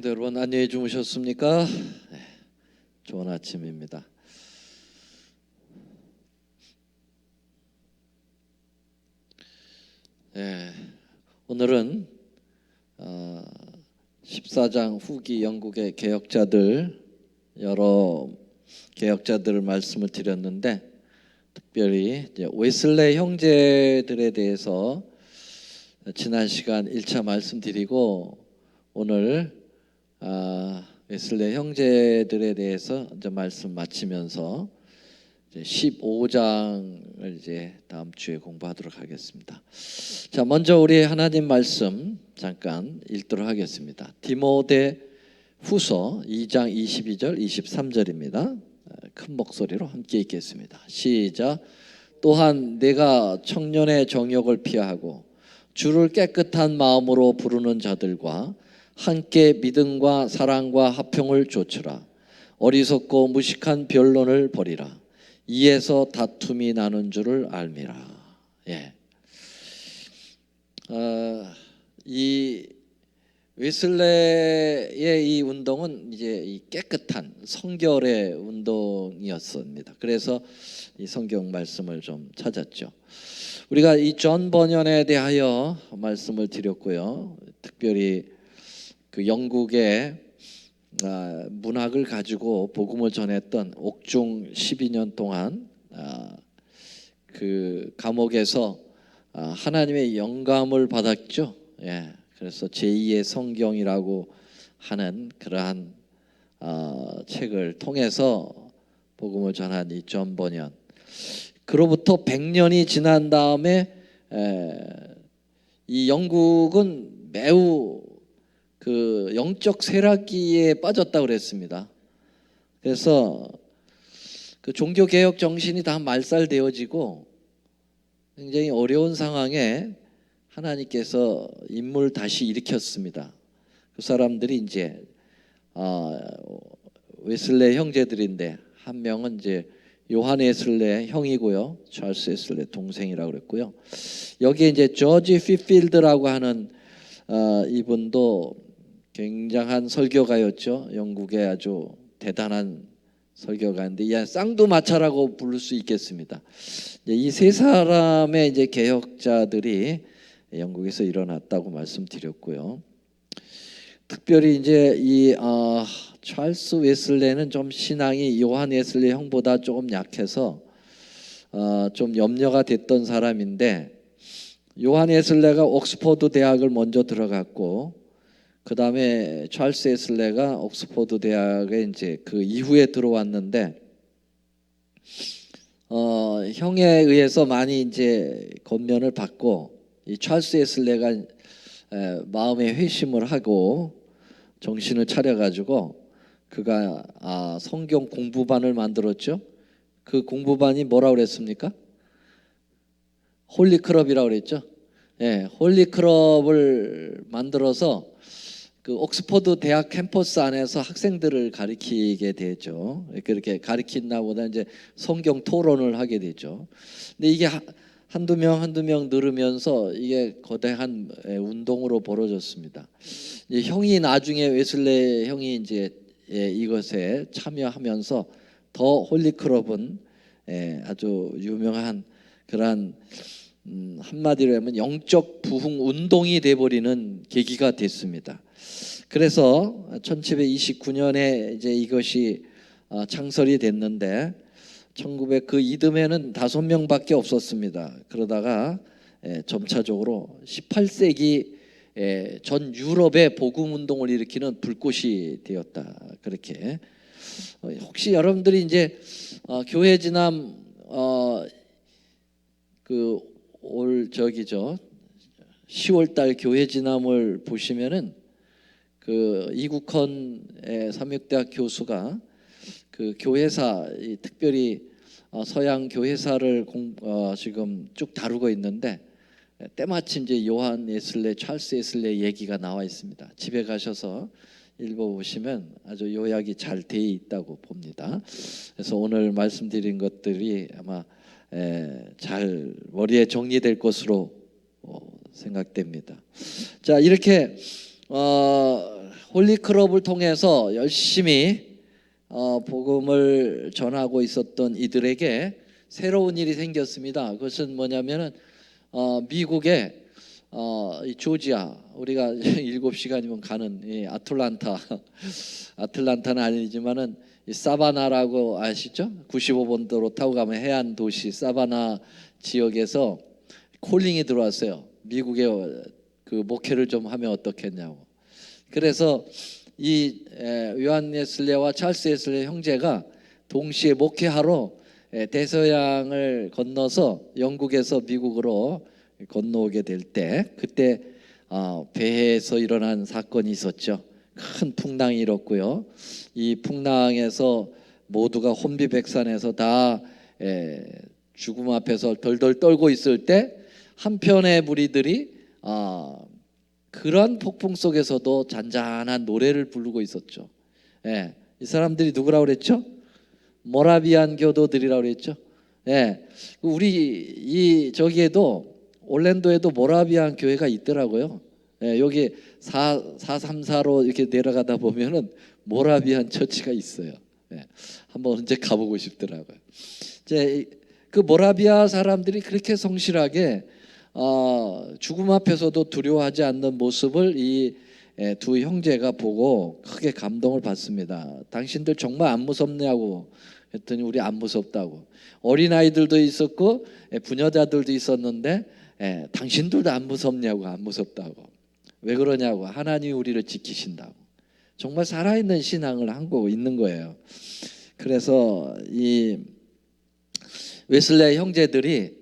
성도 여러분, 안녕히 주무셨습니까? 네, 좋은 아침입니다. 네, 오늘은 14장 후기 영국의 개혁자들, 여러 개혁자들 말씀을 드렸는데, 특별히 이제 웨슬레 형제들에 대해서 지난 시간 1차 말씀드리고, 오늘 웨슬레 형제들에 대해서 이제 말씀 마치면서 이제 15장을 이제 다음 주에 공부하도록 하겠습니다. 자, 먼저 우리 하나님 말씀 잠깐 읽도록 하겠습니다. 디모데 후서 2장 22절 23절입니다. 큰 목소리로 함께 읽겠습니다. 시작. 또한 내가 청년의 정욕을 피하고 주를 깨끗한 마음으로 부르는 자들과 함께 믿음과 사랑과 화평을 좇으라. 어리석고 무식한 변론을 버리라. 이에서 다툼이 나는 줄을 알미라. 예. 이 웨슬레의 이 운동은 이제 이 깨끗한 성결의 운동이었습니다. 그래서 이 성경 말씀을 좀 찾았죠. 우리가 이 존 버년에 대하여 말씀을 드렸고요. 특별히 그 영국의 문학을 가지고 복음을 전했던 옥중 12년 동안 그 감옥에서 하나님의 영감을 받았죠. 예, 그래서 제2의 성경이라고 하는 그러한 책을 통해서 복음을 전한 이 존 버년. 그로부터 100년이 지난 다음에 이 영국은 매우 그 영적 쇠락기에 빠졌다고 그랬습니다. 그래서 그 종교 개혁 정신이 다 말살되어지고 굉장히 어려운 상황에 하나님께서 인물 다시 일으켰습니다. 그 사람들이 이제 웨슬레 형제들인데, 한 명은 이제 요한 웨슬레 형이고요, 찰스 웨슬레 동생이라고 그랬고요. 여기에 이제 조지 휘필드라고 하는 이분도 굉장한 설교가였죠. 영국의 아주 대단한 설교가인데, 야, 쌍두마차라고 부를 수 있겠습니다. 이 세 사람의 이제 개혁자들이 영국에서 일어났다고 말씀드렸고요. 특별히 이제 이 찰스 웨슬레는 좀 신앙이 요한 웨슬레 형보다 조금 약해서 좀 염려가 됐던 사람인데, 요한 웨슬레가 옥스퍼드 대학을 먼저 들어갔고, 그 다음에 찰스 웨슬레가 옥스퍼드 대학에 이제 그 이후에 들어왔는데, 형에 의해서 많이 이제 권면을 받고, 이 찰스 웨슬레가 마음의 회심을 하고 정신을 차려가지고 그가 성경 공부반을 만들었죠. 그 공부반이 뭐라고 그랬습니까? 홀리클럽이라고 그랬죠. 예, 홀리클럽을 만들어서 그 옥스퍼드 대학 캠퍼스 안에서 학생들을 가르치게 되죠. 그렇게 가르친다 보다 이제 성경 토론을 하게 되죠. 근데 이게 한두 명 늘으면서 이게 거대한 운동으로 벌어졌습니다. 형이 나중에 웨슬레 형이 이제 이것에 참여하면서 더 홀리클럽은 아주 유명한 그러한 한마디로 하면 영적 부흥 운동이 돼버리는 계기가 됐습니다. 그래서 1729년에 이제 이것이 창설이 됐는데, 1900 그 이듬해는 5명밖에 없었습니다. 그러다가 점차적으로 18세기 전 유럽의 복음 운동을 일으키는 불꽃이 되었다. 그렇게 혹시 여러분들이 이제 교회 지남 그 올 저기죠 10월달 교회 지남을 보시면은 그 이국헌 삼육대학 교수가 그 교회사, 특별히 서양 교회사를 지금 쭉 다루고 있는데, 때마침 이제 요한 웨슬레, 찰스 웨슬레 얘기가 나와 있습니다. 집에 가셔서 읽어보시면 아주 요약이 잘 돼 있다고 봅니다. 그래서 오늘 말씀드린 것들이 아마 잘 머리에 정리될 것으로 생각됩니다. 자, 이렇게 홀리클럽을 통해서 열심히 복음을 전하고 있었던 이들에게 새로운 일이 생겼습니다. 그것은 뭐냐면은 미국의 이 조지아, 우리가 7시간이면 가는 이 아틀란타는 아니지만은 이 사바나라고 아시죠? 95번도로 타고 가면 해안 도시 사바나 지역에서 콜링이 들어왔어요. 미국에 그 목회를 좀 하면 어떻겠냐고. 그래서 이 요한 웨슬레와 찰스 웨슬레 형제가 동시에 목회하러 대서양을 건너서 영국에서 미국으로 건너오게 될 때, 그때 배에서 일어난 사건이 있었죠. 큰 풍랑이 일었고요. 이 풍랑에서 모두가 혼비백산해서 다 죽음 앞에서 덜덜 떨고 있을 때 한편의 무리들이 그런 폭풍 속에서도 잔잔한 노래를 부르고 있었죠. 이 사람들이 누구라고 그랬죠? 모라비안 교도들이라고 그랬죠. 우리 저기에도 올랜도에도 모라비안 교회가 있더라고요. 여기 434로 이렇게 내려가다 보면은 모라비안 처치가 있어요. 한번 언제 가보고 싶더라고요. 이제 그 모라비아 사람들이 그렇게 성실하게 죽음 앞에서도 두려워하지 않는 모습을 이 두 형제가 보고 크게 감동을 받습니다. 당신들 정말 안 무섭냐고 했더니 우리 안 무섭다고. 어린아이들도 있었고 부녀자들도 있었는데 당신들도 안 무섭냐고. 안 무섭다고. 왜 그러냐고. 하나님이 우리를 지키신다고. 정말 살아있는 신앙을 하고 있는 거예요. 그래서 이 웨슬레 형제들이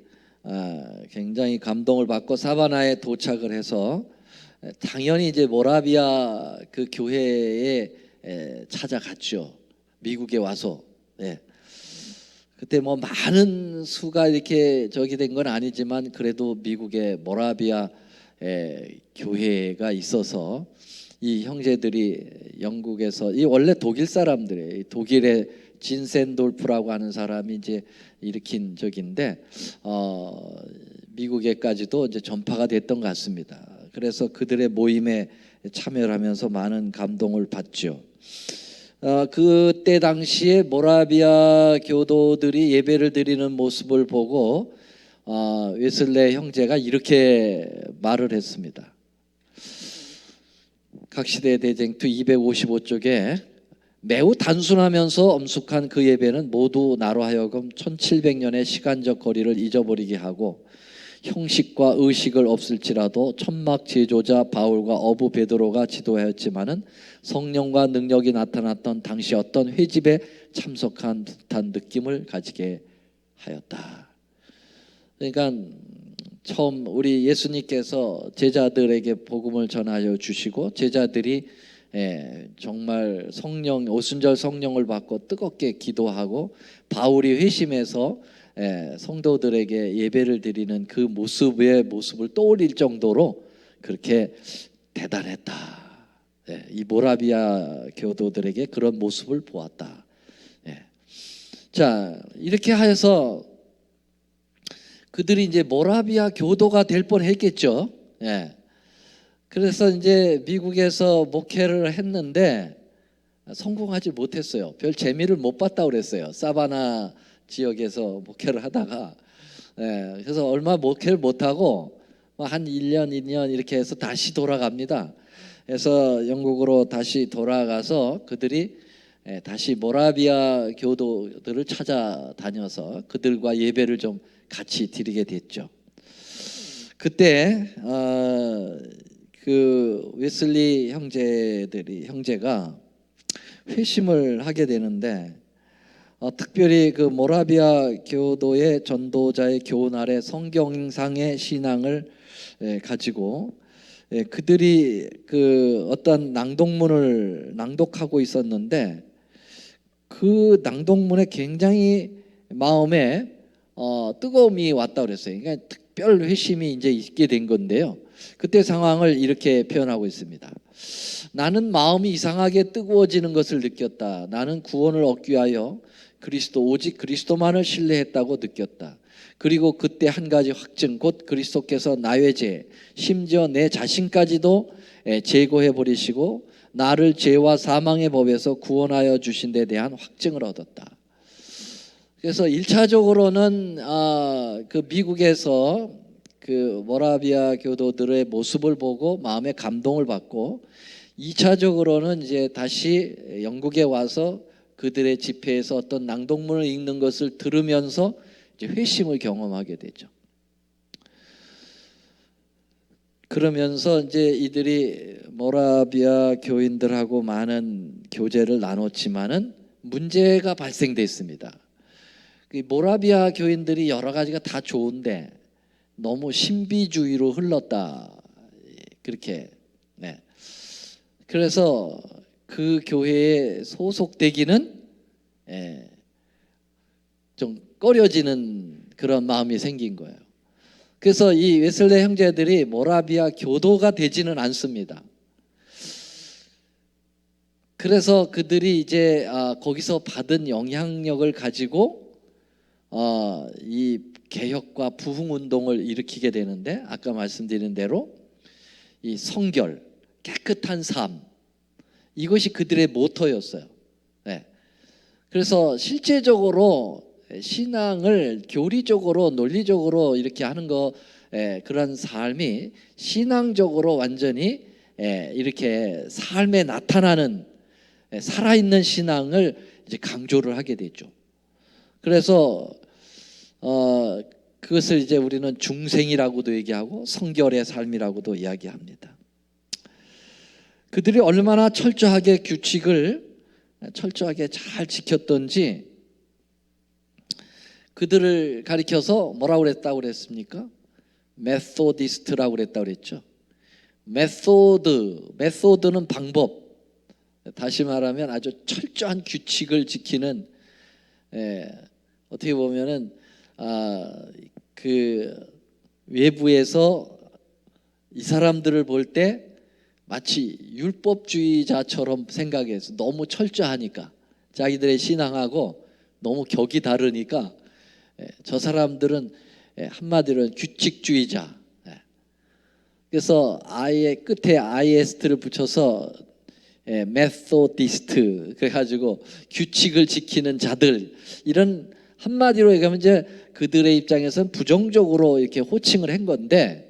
굉장히 감동을 받고 사바나에 도착을 해서 당연히 이제 모라비아 그 교회에 찾아갔죠. 미국에 와서. 그때 뭐 많은 수가 이렇게 저기 된 건 아니지만 그래도 미국의 모라비아 교회가 있어서 이 형제들이 영국에서, 이 원래 독일 사람들이에요. 독일의 진센돌프라고 하는 사람이 이제 일으킨 적인데 미국에까지도 이제 전파가 됐던 것 같습니다. 그래서 그들의 모임에 참여를 하면서 많은 감동을 받죠. 그때 당시에 모라비아 교도들이 예배를 드리는 모습을 보고 웨슬레 형제가 이렇게 말을 했습니다. 각시대 대쟁투 255쪽에 매우 단순하면서 엄숙한 그 예배는 모두 나로 하여금 1700년의 시간적 거리를 잊어버리게 하고 형식과 의식을 없을지라도 천막 제조자 바울과 어부 베드로가 지도하였지만은 성령과 능력이 나타났던 당시 어떤 회집에 참석한 듯한 느낌을 가지게 하였다. 그러니까 처음 우리 예수님께서 제자들에게 복음을 전하여 주시고 제자들이 정말 성령, 오순절 성령을 받고 뜨겁게 기도하고 바울이 회심해서 성도들에게 예배를 드리는 그 모습을 떠올릴 정도로 그렇게 대단했다. 이 모라비아 교도들에게 그런 모습을 보았다. 자, 이렇게 해서 그들이 이제 모라비아 교도가 될 뻔했겠죠. 그래서 이제 미국에서 목회를 했는데 성공하지 못했어요. 별 재미를 못 봤다고 그랬어요. 사바나 지역에서 목회를 하다가 그래서 얼마 목회를 못하고 한 1년 2년 이렇게 해서 다시 돌아갑니다. 그래서 영국으로 다시 돌아가서 그들이 다시 모라비아 교도들을 찾아다녀서 그들과 예배를 좀 같이 드리게 됐죠. 그때 그 웨슬리 형제가 회심을 하게 되는데 특별히 그 모라비아 교도의 전도자의 교훈 아래 성경상의 신앙을 가지고 그들이 그 어떤 낭독문을 낭독하고 있었는데 그 낭독문에 굉장히 마음에 뜨거움이 왔다 그랬어요. 그러니까 특별 회심이 이제 있게 된 건데요. 그때 상황을 이렇게 표현하고 있습니다. 나는 마음이 이상하게 뜨거워지는 것을 느꼈다. 나는 구원을 얻기 위하여 오직 그리스도만을 신뢰했다고 느꼈다. 그리고 그때 한 가지 확증, 곧 그리스도께서 나의 죄, 심지어 내 자신까지도 제거해 버리시고 나를 죄와 사망의 법에서 구원하여 주신 데 대한 확증을 얻었다. 그래서 1차적으로는 그 미국에서 그 모라비아 교도들의 모습을 보고 마음의 감동을 받고, 2차적으로는 이제 다시 영국에 와서 그들의 집회에서 어떤 낭독문을 읽는 것을 들으면서 이제 회심을 경험하게 되죠. 그러면서 이제 이들이 모라비아 교인들하고 많은 교제를 나눴지만은 문제가 발생됐습니다. 모라비아 교인들이 여러 가지가 다 좋은데 너무 신비주의로 흘렀다, 그렇게. 네. 그래서 그 교회에 소속되기는 좀 꺼려지는 그런 마음이 생긴 거예요. 그래서 이 웨슬레 형제들이 모라비아 교도가 되지는 않습니다. 그래서 그들이 이제 거기서 받은 영향력을 가지고 이 개혁과 부흥 운동을 일으키게 되는데, 아까 말씀드린 대로 이 성결, 깨끗한 삶, 이것이 그들의 모토였어요. 네. 그래서 실제적으로 신앙을 교리적으로 논리적으로 이렇게 하는 거, 그런 삶이 신앙적으로 완전히 이렇게 삶에 나타나는 살아있는 신앙을 이제 강조를 하게 되죠. 그래서 그것을 이제 우리는 중생이라고도 얘기하고 성결의 삶이라고도 이야기합니다. 그들이 얼마나 철저하게 규칙을 철저하게 잘 지켰던지, 그들을 가리켜서 뭐라고 그랬다고 그랬습니까? 메소디스트라고 그랬다고 그랬죠. 메소드는 방법, 다시 말하면 아주 철저한 규칙을 지키는, 어떻게 보면은 그 외부에서 이 사람들을 볼 때 마치 율법주의자처럼 생각해서, 너무 철저하니까 자기들의 신앙하고 너무 격이 다르니까 저 사람들은 한마디로 규칙주의자. 그래서 아예 끝에 IST를 붙여서 메소디스트, 그래가지고 규칙을 지키는 자들, 이런 한마디로 얘기하면 이제 그들의 입장에서는 부정적으로 이렇게 호칭을 한 건데,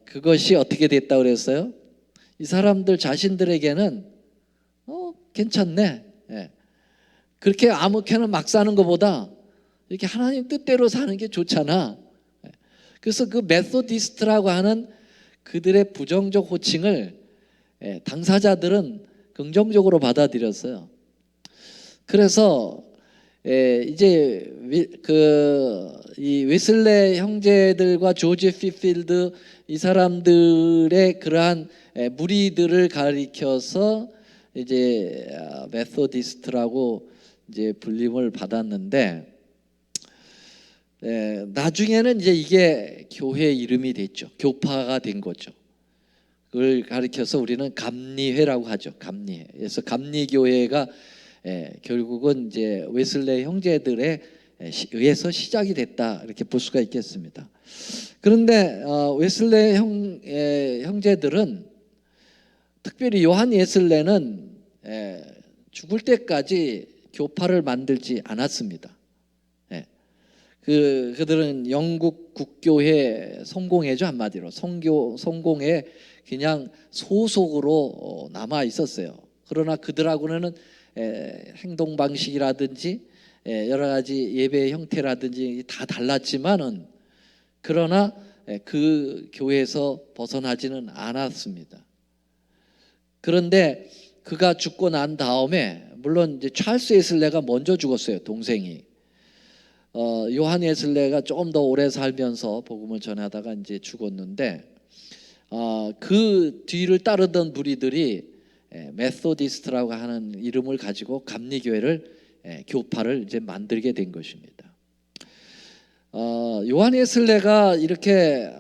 그것이 어떻게 됐다고 그랬어요? 이 사람들 자신들에게는 괜찮네, 그렇게 아무렇게나 막 사는 것보다 이렇게 하나님 뜻대로 사는 게 좋잖아. 그래서 그 메소디스트라고 하는 그들의 부정적 호칭을 당사자들은 긍정적으로 받아들였어요. 그래서 이제 이 웨슬레 형제들과 조지 피필드, 이 사람들의 그러한 무리들을 가리켜서 이제 메소디스트라고 이제 불림을 받았는데, 나중에는 이제 이게 교회 이름이 됐죠. 교파가 된 거죠. 그걸 가리켜서 우리는 감리회라고 하죠. 감리회. 그래서 감리교회가 결국은 이제 웨슬레 형제들에 의해서 시작이 됐다, 이렇게 볼 수가 있겠습니다. 그런데 웨슬레 형제들은, 특별히 요한 웨슬레는 죽을 때까지 교파를 만들지 않았습니다. 그들은 영국 국교회 성공회죠, 한마디로 성공회 그냥 소속으로 남아 있었어요. 그러나 그들하고는 행동 방식이라든지 여러 가지 예배 형태라든지 다 달랐지만은, 그러나 그 교회에서 벗어나지는 않았습니다. 그런데 그가 죽고 난 다음에, 물론 이제 찰스 웨슬레가 먼저 죽었어요, 동생이. 요한 웨슬레가 조금 더 오래 살면서 복음을 전하다가 이제 죽었는데, 그 뒤를 따르던 무리들이 메소디스트라고 하는 이름을 가지고 감리교회를, 교파를 이제 만들게 된 것입니다. 요한 웨슬레가 이렇게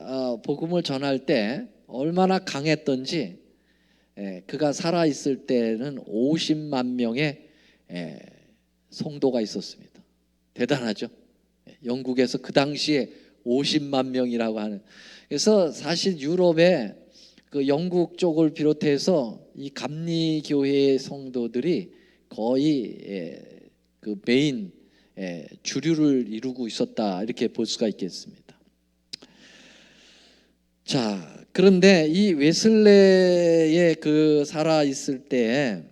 복음을 전할 때 얼마나 강했던지, 그가 살아 있을 때는 50만 명의 성도가 있었습니다. 대단하죠. 영국에서 그 당시에 50만 명이라고 하는. 그래서 사실 유럽에 그 영국 쪽을 비롯해서 이 감리교회 성도들이 거의 그 메인 주류를 이루고 있었다, 이렇게 볼 수가 있겠습니다. 자, 그런데 이 웨슬레의 그 살아 있을 때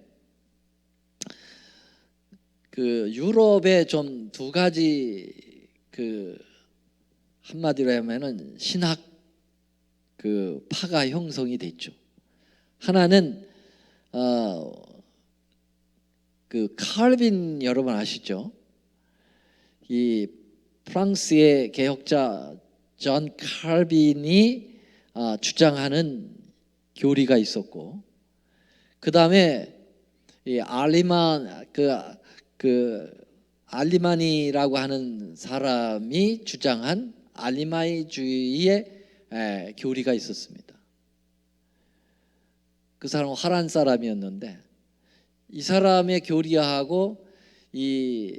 그 유럽에 좀 두 가지, 그 한마디로 하면은 신학 그 파가 형성이 됐죠. 하나는 그 칼빈, 여러분 아시죠? 이 프랑스의 개혁자 존 칼빈이 주장하는 교리가 있었고, 그 다음에 이 알리마니라고 하는 사람이 주장한 알리마이주의의 교리가 있었습니다. 그 사람은 화란 사람이었는데, 이 사람의 교리하고 이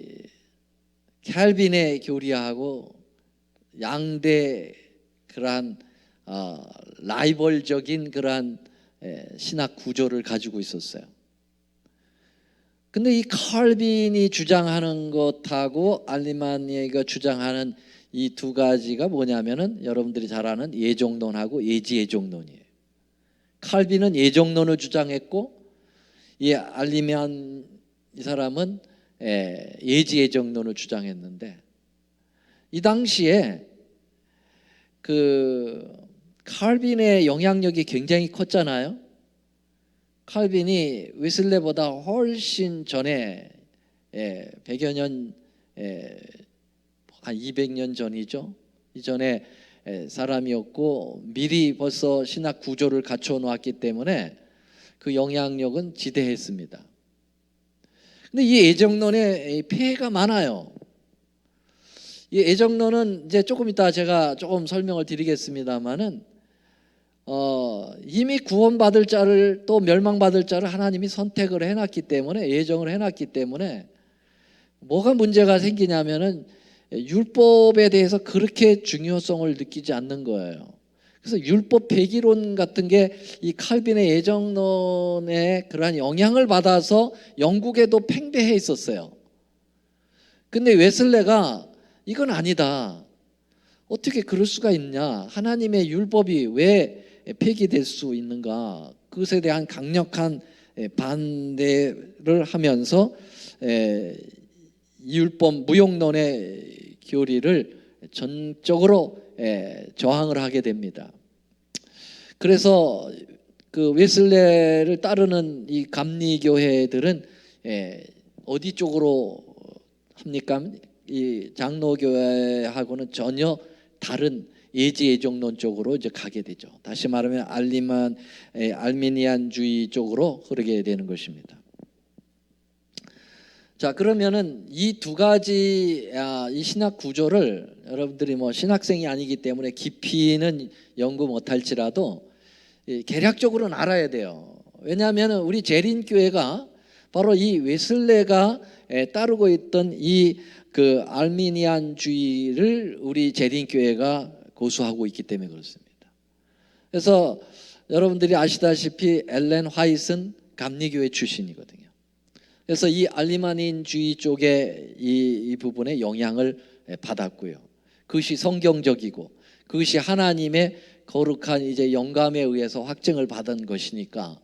캘빈의 교리하고 양대 그러한 라이벌적인 그러한 신학 구조를 가지고 있었어요. 근데 이 칼빈이 주장하는 것하고 알리마니가 주장하는 이 두 가지가 뭐냐면은 여러분들이 잘 아는 예정론하고 예지예정론이에요. 칼빈은 예정론을 주장했고, 이 알리만 이 사람은 예지예정론을 주장했는데, 이 당시에 그 칼빈의 영향력이 굉장히 컸잖아요. 칼빈이 웨슬레보다 훨씬 전에 100여 년, 한 200년 전이죠. 이전에 사람이었고, 미리 벌써 신학 구조를 갖춰 놓았기 때문에 그 영향력은 지대했습니다. 근데 이 예정론에 폐해가 많아요. 이 예정론은 이제 조금 이따 제가 조금 설명을 드리겠습니다만은 이미 구원받을 자를, 또 멸망받을 자를 하나님이 선택을 해놨기 때문에, 예정을 해놨기 때문에 뭐가 문제가 생기냐면은 율법에 대해서 그렇게 중요성을 느끼지 않는 거예요. 그래서 율법 폐기론 같은 게 이 칼빈의 예정론에 그러한 영향을 받아서 영국에도 팽배해 있었어요. 근데 웨슬레가 이건 아니다, 어떻게 그럴 수가 있냐, 하나님의 율법이 왜 폐기될 수 있는가, 그것에 대한 강력한 반대를 하면서 율법 무용론의 교리를 전적으로 저항을 하게 됩니다. 그래서 그 웨슬레를 따르는 이 감리교회들은 어디 쪽으로 합니까? 이 장로교회하고는 전혀 다른 예지예정론 쪽으로 이제 가게 되죠. 다시 말하면 알미니안주의 쪽으로 흐르게 되는 것입니다. 자, 그러면은 이 두 가지 이 신학 구조를 여러분들이 뭐 신학생이 아니기 때문에 깊이는 연구 못할지라도 개략적으로는 알아야 돼요. 왜냐하면 우리 재림교회가 바로 이 웨슬레가 따르고 있던 이 그 알미니안주의를 우리 재림교회가 고수하고 있기 때문에 그렇습니다. 그래서 여러분들이 아시다시피 엘렌 화이트는 감리교회 출신이거든요. 그래서 이 알리마니주의 쪽에 이 부분에 영향을 받았고요. 그것이 성경적이고 그것이 하나님의 거룩한 이제 영감에 의해서 확증을 받은 것이니까,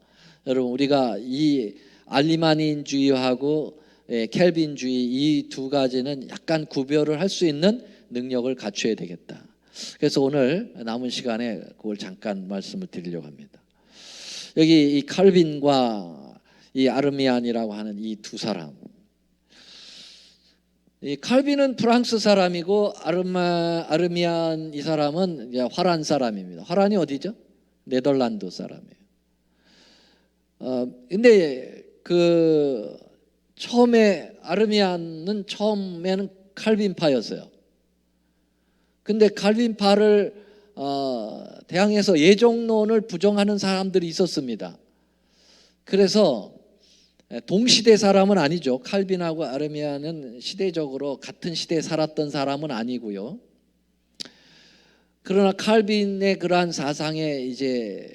여러분 우리가 이 알리마니주의하고 켈빈주의 이 두 가지는 약간 구별을 할 수 있는 능력을 갖춰야 되겠다. 그래서 오늘 남은 시간에 그걸 잠깐 말씀을 드리려고 합니다. 여기 이 칼빈과 이 아르미안이라고 하는 이 두 사람, 이 칼빈은 프랑스 사람이고 아르미안 이 사람은 화란 사람입니다. 화란이 어디죠? 네덜란드 사람이에요. 근데 그 처음에 아르미안은 처음에는 칼빈파였어요. 근데 칼빈파를 대항해서 예정론을 부정하는 사람들이 있었습니다. 그래서 동시대 사람은 아니죠. 칼빈하고 아르미안은 시대적으로 같은 시대에 살았던 사람은 아니고요. 그러나 칼빈의 그러한 사상에 이제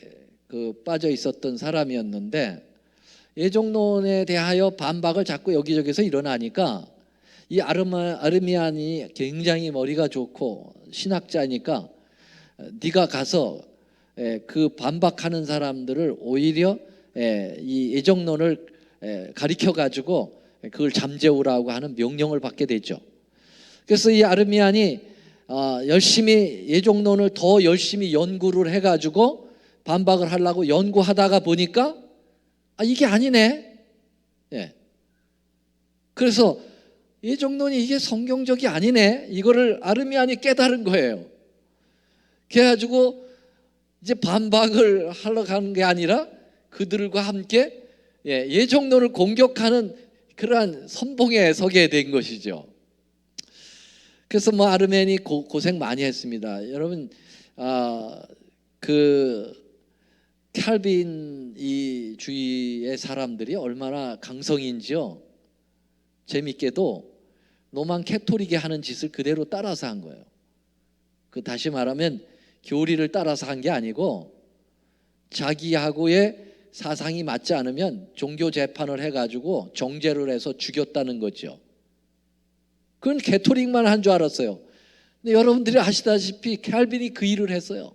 빠져 있었던 사람이었는데 예정론에 대하여 반박을 자꾸 여기저기서 일어나니까 이 아르미안이 굉장히 머리가 좋고 신학자니까 네가 가서 그 반박하는 사람들을 오히려 이 예정론을 가리켜 가지고 그걸 잠재우라고 하는 명령을 받게 되죠. 그래서 이 아르미안이 열심히 예정론을 더 열심히 연구를 해가지고 반박을 하려고 연구하다가 보니까 이게 아니네. 그래서 예정론이 이게 성경적이 아니네. 이거를 아르미안이 깨달은 거예요. 그래가지고 이제 반박을 하러 가는 게 아니라 그들과 함께 예정론을 공격하는 그러한 선봉에 서게 된 것이죠. 그래서 아르미안이 고생 많이 했습니다. 여러분, 그 칼빈 이 주의의 사람들이 얼마나 강성인지요. 재밌게도 로만 캐토릭이 하는 짓을 그대로 따라서 한 거예요. 다시 말하면 교리를 따라서 한 게 아니고 자기하고의 사상이 맞지 않으면 종교 재판을 해가지고 정죄를 해서 죽였다는 거죠. 그건 캐토릭만 한 줄 알았어요. 근데 여러분들이 아시다시피 칼빈이 그 일을 했어요.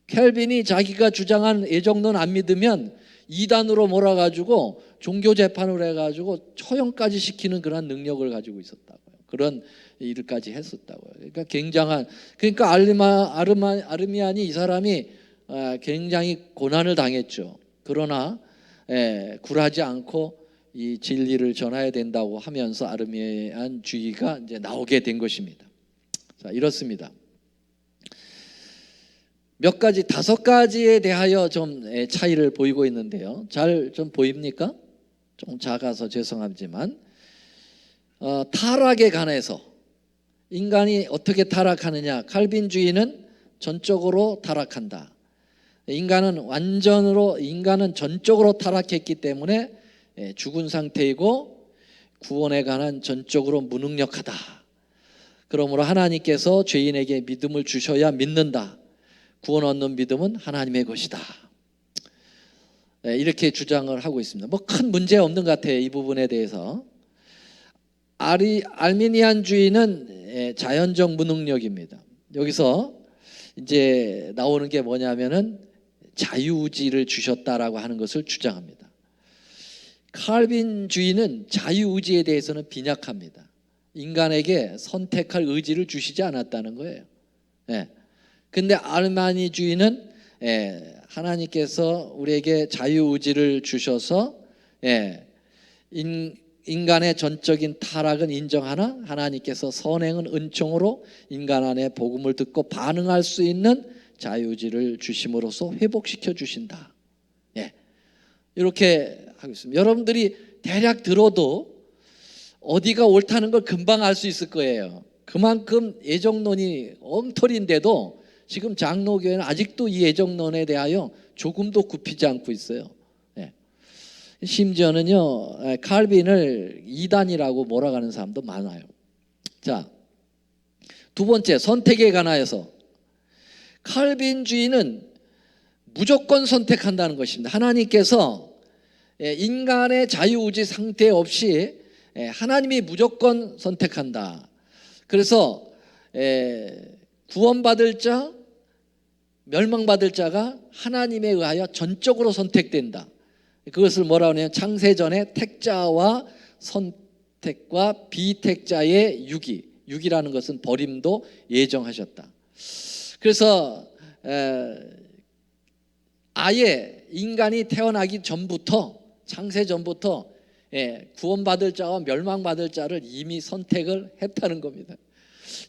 칼빈이 자기가 주장한 예정론 안 믿으면 이단으로 몰아가지고 종교 재판을 해가지고 처형까지 시키는 그런 능력을 가지고 있었다고요. 그런 일까지 했었다고요. 그러니까 굉장한, 그러니까 아르미안이 이 사람이 굉장히 고난을 당했죠. 그러나 굴하지 않고 이 진리를 전해야 된다고 하면서 아르미안주의가 이제 나오게 된 것입니다. 자, 이렇습니다. 몇 가지, 5가지에 대하여 좀 차이를 보이고 있는데요. 잘 좀 보입니까? 좀 작아서 죄송하지만 타락에 관해서 인간이 어떻게 타락하느냐. 칼빈주의는 전적으로 타락한다. 인간은 전적으로 타락했기 때문에 죽은 상태이고 구원에 관한 전적으로 무능력하다. 그러므로 하나님께서 죄인에게 믿음을 주셔야 믿는다. 구원 얻는 믿음은 하나님의 것이다. 이렇게 주장을 하고 있습니다. 큰 문제 없는 것 같아요. 이 부분에 대해서. 알미니안주의는 자연적 무능력입니다. 여기서 이제 나오는 게 뭐냐면은 자유의지를 주셨다라고 하는 것을 주장합니다. 칼빈주의는 자유의지에 대해서는 빈약합니다. 인간에게 선택할 의지를 주시지 않았다는 거예요. 근데 알마니주의는 하나님께서 우리에게 자유의지를 주셔서 인간의 전적인 타락은 인정하나 하나님께서 선행은 은총으로 인간 안에 복음을 듣고 반응할 수 있는 자유의지를 주심으로써 회복시켜 주신다. 이렇게 하고 있습니다. 여러분들이 대략 들어도 어디가 옳다는 걸 금방 알 수 있을 거예요. 그만큼 예정론이 엉터리인데도 지금 장로교회는 아직도 이 예정론에 대하여 조금도 굽히지 않고 있어요. 심지어는요, 칼빈을 이단이라고 몰아가는 사람도 많아요. 자, 두 번째, 선택에 관하여서 칼빈주의는 무조건 선택한다는 것입니다. 하나님께서 인간의 자유의지 상태 없이 하나님이 무조건 선택한다. 그래서 구원받을 자, 멸망받을 자가 하나님에 의하여 전적으로 선택된다. 그것을 뭐라고 하냐면 창세전에 택자와 선택과 비택자의 유기라는 것은 버림도 예정하셨다. 그래서 아예 인간이 태어나기 전부터, 창세전부터 구원받을 자와 멸망받을 자를 이미 선택을 했다는 겁니다.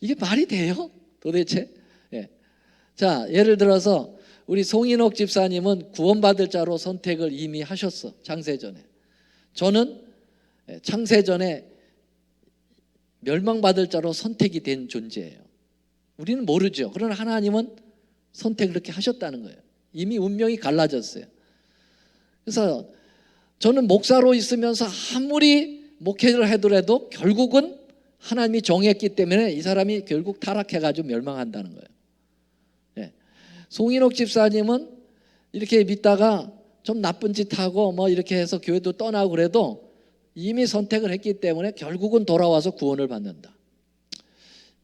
이게 말이 돼요? 도대체? 자, 예를 들어서 우리 송인옥 집사님은 구원받을 자로 선택을 이미 하셨어. 창세전에. 저는 창세전에 멸망받을 자로 선택이 된 존재예요. 우리는 모르죠. 그러나 하나님은 선택을 그렇게 하셨다는 거예요. 이미 운명이 갈라졌어요. 그래서 저는 목사로 있으면서 아무리 목회를 하더라도 결국은 하나님이 정했기 때문에 이 사람이 결국 타락해가지고 멸망한다는 거예요. 송인옥 집사님은 이렇게 믿다가 좀 나쁜 짓 하고 뭐 이렇게 해서 교회도 떠나고 그래도 이미 선택을 했기 때문에 결국은 돌아와서 구원을 받는다.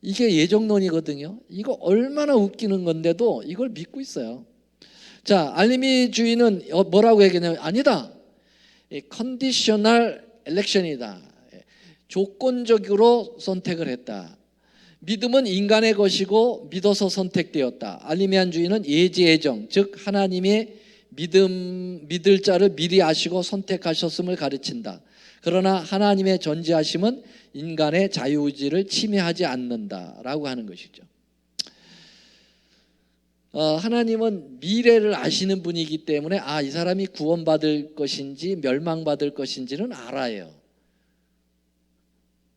이게 예정론이거든요. 이거 얼마나 웃기는 건데도 이걸 믿고 있어요. 자, 알림이 주의는 뭐라고 얘기하냐면 아니다. 컨디셔널 엘렉션이다. 조건적으로 선택을 했다. 믿음은 인간의 것이고 믿어서 선택되었다. 알리미안 주의는 예지예정, 즉 하나님의 믿을 자를 미리 아시고 선택하셨음을 가르친다. 그러나 하나님의 전지하심은 인간의 자유의지를 침해하지 않는다라고 하는 것이죠. 하나님은 미래를 아시는 분이기 때문에 이 사람이 구원받을 것인지 멸망받을 것인지는 알아요.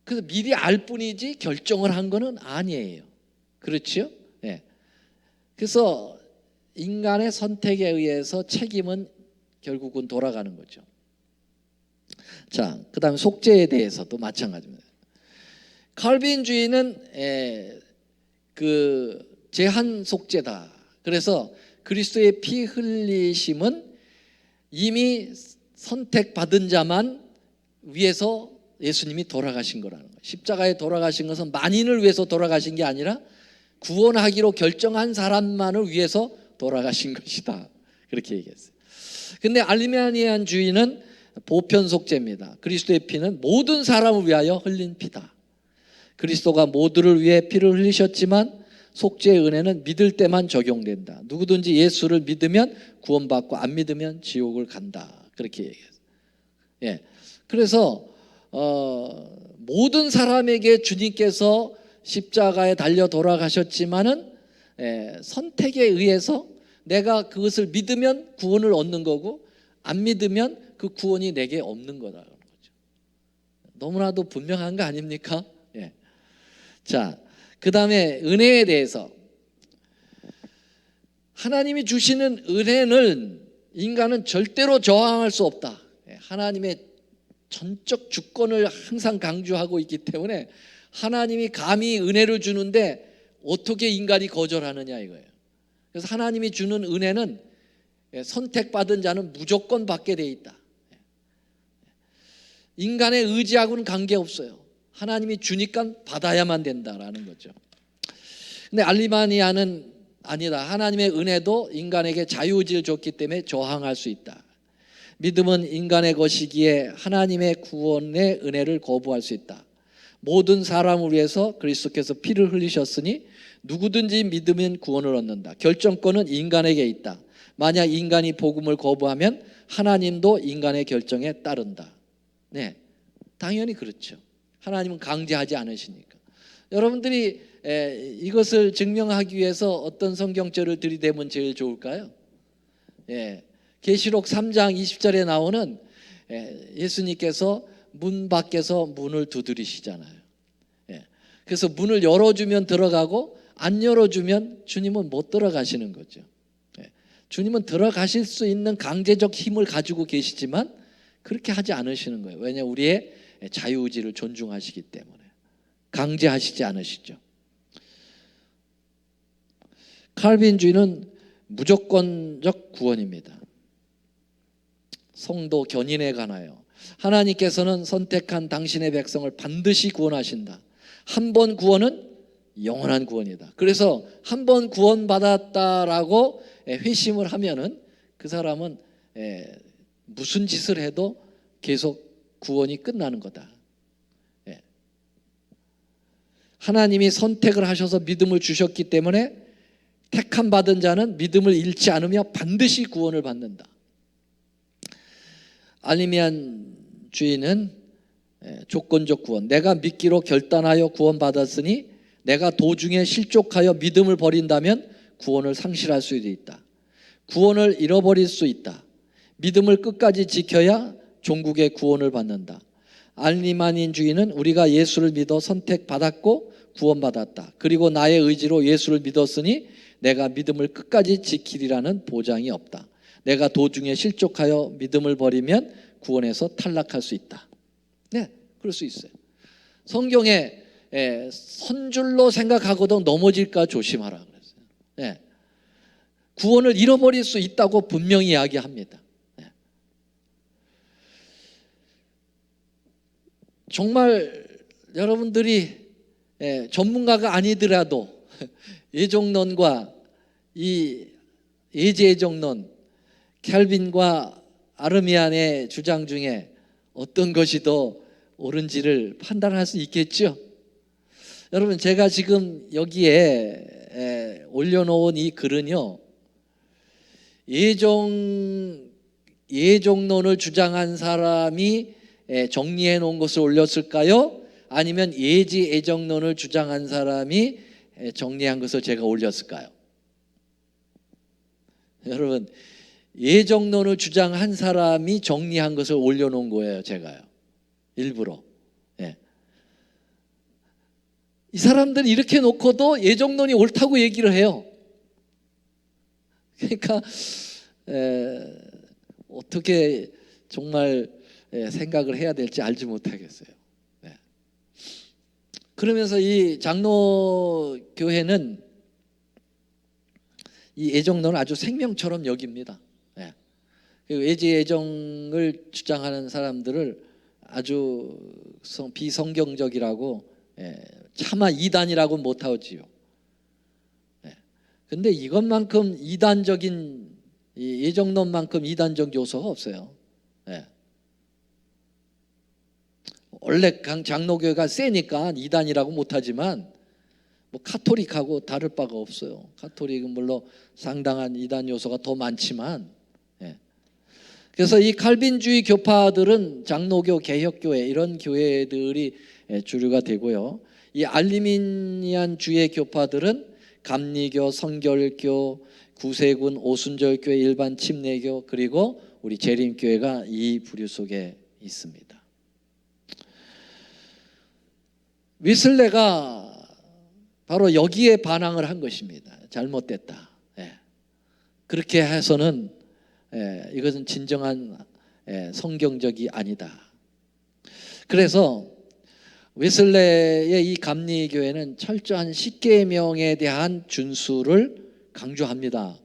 그래서 미리 알 뿐이지 결정을 한 거는 아니에요. 그렇죠? 네. 그래서 인간의 선택에 의해서 책임은 결국은 돌아가는 거죠. 자, 그 다음에 속죄에 대해서도 마찬가지입니다. 칼빈주의는 제한 속죄다. 그래서 그리스도의 피 흘리심은 이미 선택받은 자만 위해서 예수님이 돌아가신 거라는 거예요. 십자가에 돌아가신 것은 만인을 위해서 돌아가신 게 아니라 구원하기로 결정한 사람만을 위해서 돌아가신 것이다. 그렇게 얘기했어요. 근데 알리미안이안 주의는 보편 속죄입니다. 그리스도의 피는 모든 사람을 위하여 흘린 피다. 그리스도가 모두를 위해 피를 흘리셨지만 속죄의 은혜는 믿을 때만 적용된다. 누구든지 예수를 믿으면 구원받고 안 믿으면 지옥을 간다. 그렇게 얘기했어요. 예. 그래서 모든 사람에게 주님께서 십자가에 달려 돌아가셨지만은 선택에 의해서 내가 그것을 믿으면 구원을 얻는 거고 안 믿으면 그 구원이 내게 없는 거라는 거죠. 너무나도 분명한 거 아닙니까? 예. 자, 그 다음에 은혜에 대해서 하나님이 주시는 은혜는 인간은 절대로 저항할 수 없다. 하나님의 전적 주권을 항상 강조하고 있기 때문에 하나님이 감히 은혜를 주는데 어떻게 인간이 거절하느냐 이거예요. 그래서 하나님이 주는 은혜는 선택받은 자는 무조건 받게 돼 있다. 인간의 의지하고는 관계없어요. 하나님이 주니까 받아야만 된다라는 거죠. 근데 알리마니아는 아니다. 하나님의 은혜도 인간에게 자유의지를 줬기 때문에 저항할 수 있다. 믿음은 인간의 것이기에 하나님의 구원의 은혜를 거부할 수 있다. 모든 사람을 위해서 그리스도께서 피를 흘리셨으니 누구든지 믿으면 구원을 얻는다. 결정권은 인간에게 있다. 만약 인간이 복음을 거부하면 하나님도 인간의 결정에 따른다. 네, 당연히 그렇죠. 하나님은 강제하지 않으시니까. 여러분들이 이것을 증명하기 위해서 어떤 성경절을 들이대면 제일 좋을까요? 계시록 3장 20절에 나오는 예수님께서 문 밖에서 문을 두드리시잖아요. 그래서 문을 열어주면 들어가고 안 열어주면 주님은 못 들어가시는 거죠. 주님은 들어가실 수 있는 강제적 힘을 가지고 계시지만 그렇게 하지 않으시는 거예요. 왜냐하면 우리의 자유의지를 존중하시기 때문에 강제하시지 않으시죠. 칼빈주의는 무조건적 구원입니다. 성도 견인에 관하여 하나님께서는 선택한 당신의 백성을 반드시 구원하신다. 한 번 구원은 영원한 구원이다. 그래서 한 번 구원받았다라고 회심을 하면은 그 사람은 무슨 짓을 해도 계속 구원이 끝나는 거다. 하나님이 선택을 하셔서 믿음을 주셨기 때문에 택함 받은 자는 믿음을 잃지 않으며 반드시 구원을 받는다. 알리미안 주의는 조건적 구원, 내가 믿기로 결단하여 구원받았으니 내가 도중에 실족하여 믿음을 버린다면 구원을 상실할 수도 있다. 구원을 잃어버릴 수 있다. 믿음을 끝까지 지켜야 종국의 구원을 받는다. 알리마닌주의는 우리가 예수를 믿어 선택받았고 구원받았다. 그리고 나의 의지로 예수를 믿었으니 내가 믿음을 끝까지 지키리라는 보장이 없다. 내가 도중에 실족하여 믿음을 버리면 구원에서 탈락할 수 있다. 네, 그럴 수 있어요. 성경에 선줄로 생각하고도 넘어질까 조심하라 그랬어요. 네. 구원을 잃어버릴 수 있다고 분명히 이야기합니다. 정말 여러분들이 전문가가 아니더라도 예정론과 이 예제예정론, 캘빈과 아르미안의 주장 중에 어떤 것이 더 옳은지를 판단할 수 있겠죠. 여러분, 제가 지금 여기에 올려놓은 이 글은요, 예정론을 주장한 사람이 정리해 놓은 것을 올렸을까요? 아니면 예지예정론을 주장한 사람이 정리한 것을 제가 올렸을까요? 여러분, 예정론을 주장한 사람이 정리한 것을 올려놓은 거예요, 제가요. 일부러. 이 사람들은 이렇게 놓고도 예정론이 옳다고 얘기를 해요. 그러니까 어떻게 정말 생각을 해야 될지 알지 못하겠어요. 그러면서 이 장로교회는 이 예정론을 아주 생명처럼 여깁니다. 예지예정을 주장하는 사람들을 아주 비성경적이라고, 차마 이단이라고 못하지요. 근데 이것만큼 이단적인, 예정론만큼 이단적 요소가 없어요. 원래 장로교회가 세니까 이단이라고 못하지만 뭐 카톨릭하고 다를 바가 없어요. 카톨릭은 물론 상당한 이단 요소가 더 많지만, 그래서 이 칼빈주의 교파들은 장로교, 개혁교회 이런 교회들이 주류가 되고요. 이 알리미니안주의 교파들은 감리교, 성결교, 구세군, 오순절교회, 일반 침례교, 그리고 우리 재림교회가 이 부류 속에 있습니다. 웨슬레가 바로 여기에 반항을 한 것입니다. 잘못됐다. 그렇게 해서는 이것은 진정한 성경적이 아니다. 그래서 웨슬레의 이 감리교회는 철저한 십계명에 대한 준수를 강조합니다.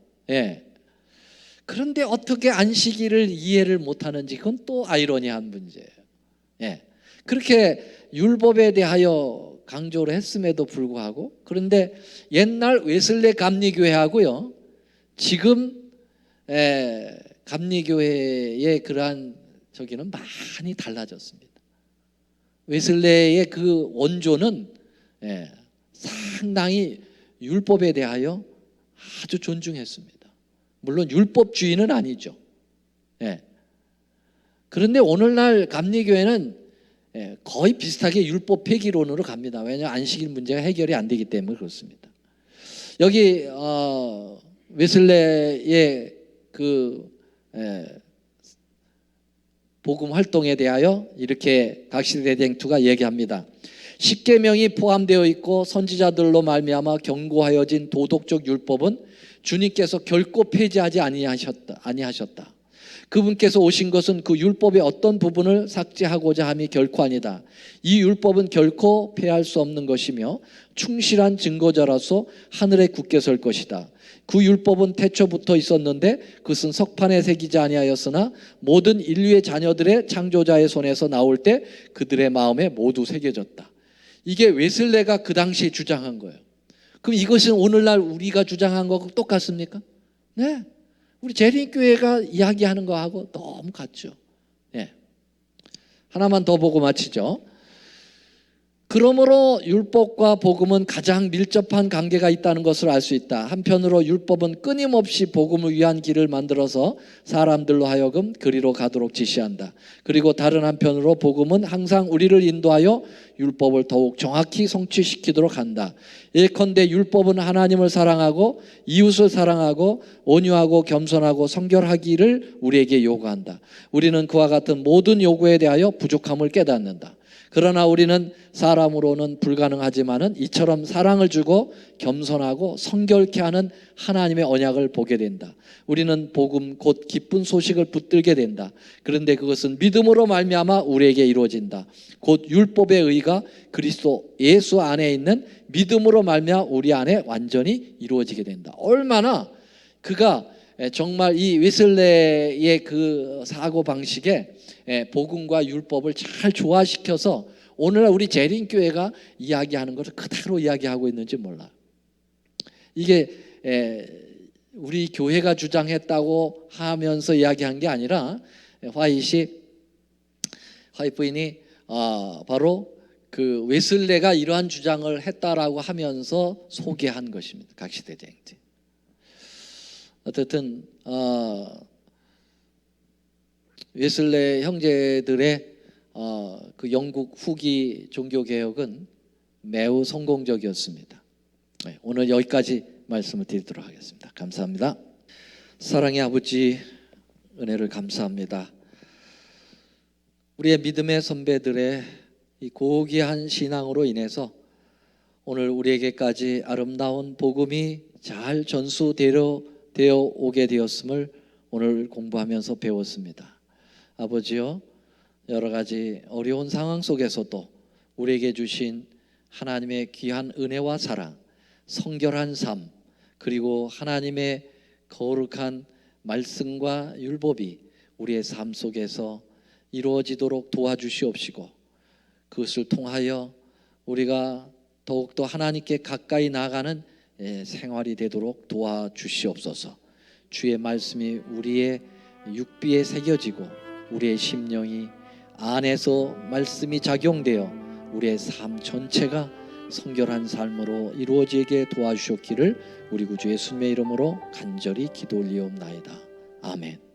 그런데 어떻게 안식일을 이해를 못하는지 그건 또 아이러니한 문제예요. 그렇게 율법에 대하여 강조를 했음에도 불구하고, 그런데 옛날 웨슬레 감리교회하고요, 지금 감리교회의 그러한 저기는 많이 달라졌습니다. 웨슬레의 그 원조는 상당히 율법에 대하여 아주 존중했습니다. 물론 율법주의는 아니죠. 그런데 오늘날 감리교회는 거의 비슷하게 율법 폐기론으로 갑니다. 왜냐하면 안식일 문제가 해결이 안 되기 때문에 그렇습니다. 여기 웨슬레의 그 복음 활동에 대하여 이렇게 각시대댕투가 얘기합니다. 십계명이 포함되어 있고 선지자들로 말미암아 경고하여진 도덕적 율법은 주님께서 결코 폐지하지 아니하셨다. 그분께서 오신 것은 그 율법의 어떤 부분을 삭제하고자 함이 결코 아니다. 이 율법은 결코 폐할 수 없는 것이며 충실한 증거자로서 하늘에 굳게 설 것이다. 그 율법은 태초부터 있었는데 그것은 석판에 새기지 아니하였으나 모든 인류의 자녀들의 창조자의 손에서 나올 때 그들의 마음에 모두 새겨졌다. 이게 웨슬레가 그 당시에 주장한 거예요. 그럼 이것은 오늘날 우리가 주장한 거하고 똑같습니까? 네. 우리 재림교회가 이야기하는 거하고 너무 같죠. 하나만 더 보고 마치죠. 그러므로 율법과 복음은 가장 밀접한 관계가 있다는 것을 알 수 있다. 한편으로 율법은 끊임없이 복음을 위한 길을 만들어서 사람들로 하여금 그리로 가도록 지시한다. 그리고 다른 한편으로 복음은 항상 우리를 인도하여 율법을 더욱 정확히 성취시키도록 한다. 예컨대 율법은 하나님을 사랑하고 이웃을 사랑하고 온유하고 겸손하고 성결하기를 우리에게 요구한다. 우리는 그와 같은 모든 요구에 대하여 부족함을 깨닫는다. 그러나 우리는 사람으로는 불가능하지만은 이처럼 사랑을 주고 겸손하고 성결케 하는 하나님의 언약을 보게 된다. 우리는 복음 곧 기쁜 소식을 붙들게 된다. 그런데 그것은 믿음으로 말미암아 우리에게 이루어진다. 곧 율법의 의가 그리스도 예수 안에 있는 믿음으로 말미암아 우리 안에 완전히 이루어지게 된다. 얼마나 그가 정말 이 웨슬레의 그 사고 방식에 복음과 율법을 잘 조화시켜서 오늘날 우리 재림교회가 이야기하는 것을 그대로 이야기하고 있는지 몰라요. 이게 우리 교회가 주장했다고 하면서 이야기한 게 아니라 화이트 부인이 바로 그 웨슬레가 이러한 주장을 했다라고 하면서 소개한 것입니다. 각 시대쟁 때. 어쨌든 웨슬레 형제들의 그 영국 후기 종교 개혁은 매우 성공적이었습니다. 오늘 여기까지 말씀을 드리도록 하겠습니다. 감사합니다. 사랑의 아버지, 은혜를 감사합니다. 우리의 믿음의 선배들의 이 고귀한 신앙으로 인해서 오늘 우리에게까지 아름다운 복음이 잘 전수되어 오게 되었음을 오늘 공부하면서 배웠습니다. 아버지요, 여러 가지 어려운 상황 속에서도 우리에게 주신 하나님의 귀한 은혜와 사랑, 성결한 삶, 그리고 하나님의 거룩한 말씀과 율법이 우리의 삶 속에서 이루어지도록 도와주시옵시고, 그것을 통하여 우리가 더욱더 하나님께 가까이 나아가는 생활이 되도록 도와주시옵소서. 주의 말씀이 우리의 육비에 새겨지고 우리의 심령이 안에서 말씀이 작용되어 우리의 삶 전체가 성결한 삶으로 이루어지게 도와주셨기를 우리 구주 예수님의 이름으로 간절히 기도 올리옵나이다. 아멘.